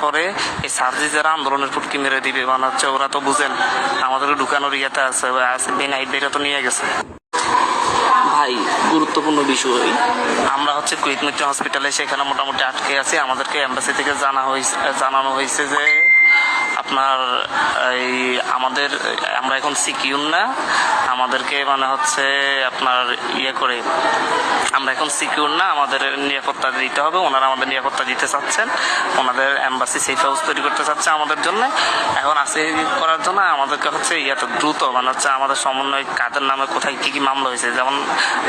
পরে এই সার্জি যারা আন্দোলনের ফুটকি মেরে দিবে মানে হচ্ছে ওরা তো বুঝেন আমাদের ঢুকানোর ইয়েতে আছে বেনাইট বেরা তো নিয়ে গেছে। ভাই গুরুত্বপূর্ণ বিষয়, আমরা হচ্ছে কুয়েত মিত্র হসপিটালে সেখানে মোটামুটি আটকে আছি। আমাদেরকে এম্বাসি থেকে জানানো হয়েছে যে আপনার এই আমরা এখন সিকিউর না, আমাদেরকে মানে হচ্ছে আপনার করে আমরা এখন সিকিউর না, আমাদের নিরাপত্তা দিতে হবে। ওনারা আমাদের নিরাপত্তা দিতে চাচ্ছেন, ওনাদের এম্বাসি সেফ হাউস তৈরি করতে চাচ্ছে আমাদের জন্য। এখন আছে করার জন্য আমাদেরকে হচ্ছে দ্রুত মানে হচ্ছে আমাদের সমন্বয় কাদের নামে কোথায় কি কি মামলা হয়েছে, যেমন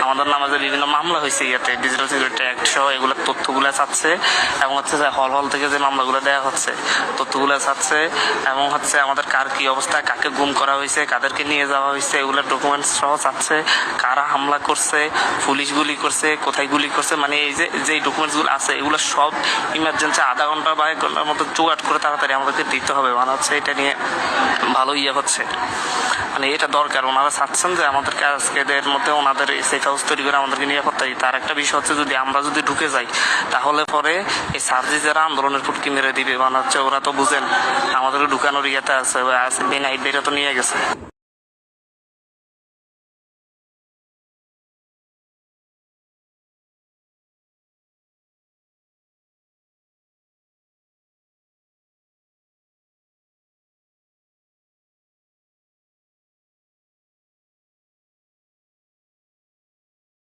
আমাদের নামে যে বিভিন্ন মামলা হয়েছে ডিজিটাল সিকিউরিটি অ্যাক্ট সহ এগুলোর তথ্যগুলো চাচ্ছে, এবং হচ্ছে যে হল থেকে যে মামলাগুলো দেওয়া হচ্ছে তথ্যগুলো চাচ্ছে, এবং হচ্ছে আমাদের কার কি অবস্থা, কাকে গুম করা হয়েছে, কাদেরকে নিয়ে যাওয়া হয়েছে এগুলোর ডকুমেন্টস সহ চাচ্ছে, কারা হামলা করছে, পুলিশ গুলি করছে, কোথায় গুলি করছে, মানে এই যে ডকুমেন্টসগুলো আছে এগুলো সব ইমার্জেন্সি আধা ঘন্টা বা 1 ঘন্টার মতো জোগাড় করে তাড়াতাড়ি আমাদেরকে দিতে হবে। মানে হচ্ছে এটা নিয়ে ভালো হচ্ছে, মানে এটা দরকার। ওনারা চাচ্ছেন যে আমাদেরকে আজকেদের মধ্যে ওনাদের সেফ হাউস তৈরি করে আমাদেরকে নিরাপত্তা দিতে। আর একটা বিষয় হচ্ছে যদি আমরা ঢুকে যাই তাহলে পরে এই সার্জি যারা আন্দোলনের ফুটকি মেরে দিবে মানে হচ্ছে ওরা তো বুঝেন আমাদের ঢুকানোর ইয়েতে আছে বেনাইট বেরা তো নিয়ে গেছে।